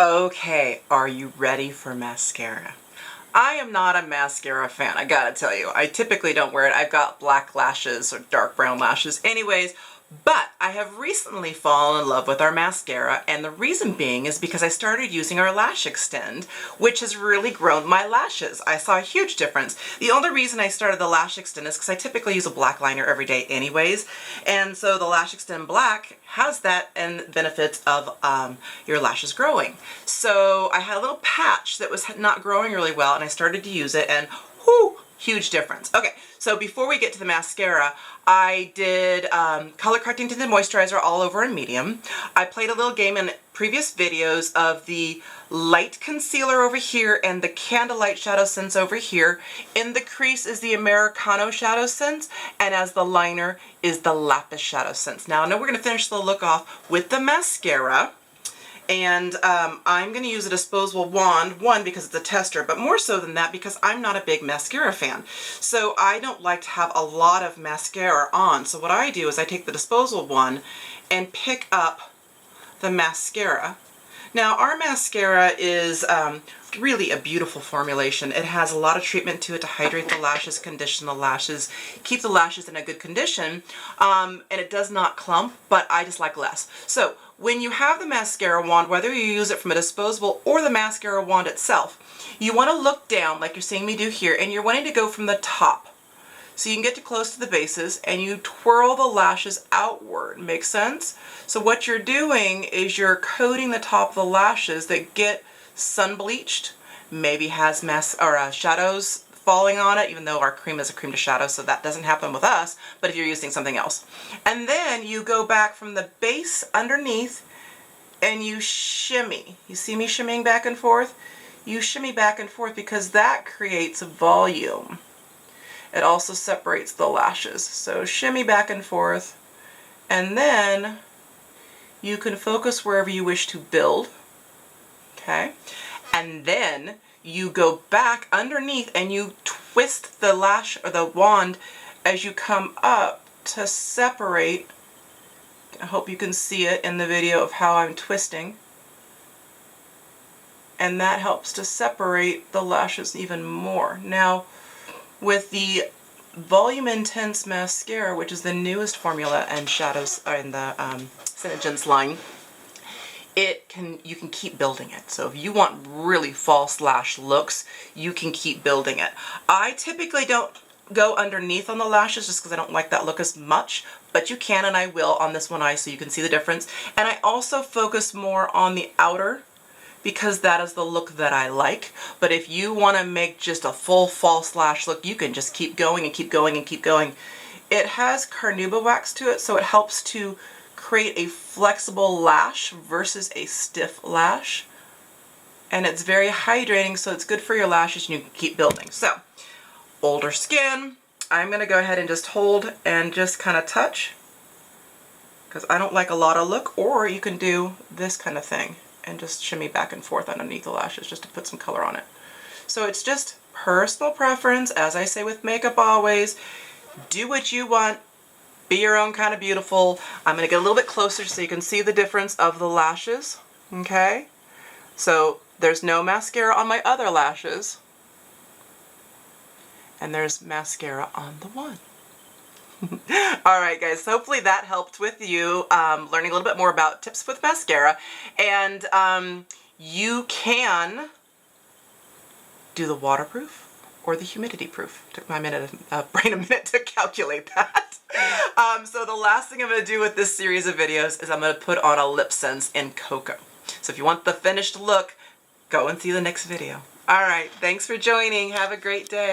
Okay, are you ready for mascara? I am not a mascara fan, I gotta tell you. I typically don't wear it. I've got black lashes or dark brown lashes anyways, but I have recently fallen in love with our mascara, and the reason being is because I started using our Lash Extend, which has really grown my lashes. I saw a huge difference. The only reason I started the Lash Extend is because I typically use a black liner every day anyways, and so the Lash Extend Black has that and benefits of your lashes growing. So I had a little patch that was not growing really well, and I started to use it, and whoo, huge difference. Okay, so before we get to the mascara, I did color correcting tinted moisturizer all over in medium. I played a little game in previous videos of the light concealer over here and the Candlelight ShadowSense over here. In the crease is the Americano ShadowSense, and as the liner is the Lapis ShadowSense. Now I know we're going to finish the look off with the mascara. And I'm going to use a disposable wand, one, because it's a tester, but more so than that because I'm not a big mascara fan. So I don't like to have a lot of mascara on. So what I do is I take the disposable one and pick up the mascara. Now our mascara is really a beautiful formulation. It has a lot of treatment to it to hydrate the lashes, condition the lashes, keep the lashes in a good condition, and it does not clump, but I just like less. So when you have the mascara wand, whether you use it from a disposable or the mascara wand itself, you want to look down like you're seeing me do here, and you're wanting to go from the top. So you can get too close to the bases and you twirl the lashes outward. Make sense? So what you're doing is you're coating the top of the lashes that get sun bleached, maybe has shadows falling on it, even though our cream is a cream to shadow, so that doesn't happen with us, but if you're using something else. And then you go back from the base underneath and you shimmy. You see me shimmying back and forth? You shimmy back and forth because that creates volume. It also separates the lashes. So shimmy back and forth, and then you can focus wherever you wish to build, okay? And then you go back underneath and you twist the lash or the wand as you come up to separate. I hope you can see it in the video of how I'm twisting. And that helps to separate the lashes even more. Now, with the Volume Intense Mascara, which is the newest formula in the SeneGence line, you can keep building it. So if you want really false lash looks, you can keep building it. I typically don't go underneath on the lashes just because I don't like that look as much, but you can, and I will on this one eye so you can see the difference. And I also focus more on the outer because that is the look that I like. But if you want to make just a full false lash look, you can just keep going and keep going and keep going. It has carnauba wax to it, so it helps to create a flexible lash versus a stiff lash. And it's very hydrating, so it's good for your lashes and you can keep building. So, older skin, I'm going to go ahead and just hold and just kind of touch because I don't like a lot of look, or you can do this kind of thing and just shimmy back and forth underneath the lashes just to put some color on it. So it's just personal preference. As I say with makeup always, do what you want, be your own kind of beautiful. I'm going to get a little bit closer so you can see the difference of the lashes, okay? So there's no mascara on my other lashes, and there's mascara on the one. Alright guys, so hopefully that helped with you learning a little bit more about tips with mascara, and you can do the waterproof or the humidity proof. Took my brain a minute to calculate that. So the last thing I'm going to do with this series of videos is I'm going to put on a Lip Sense in Cocoa. So if you want the finished look, go and see the next video. Alright, thanks for joining. Have a great day.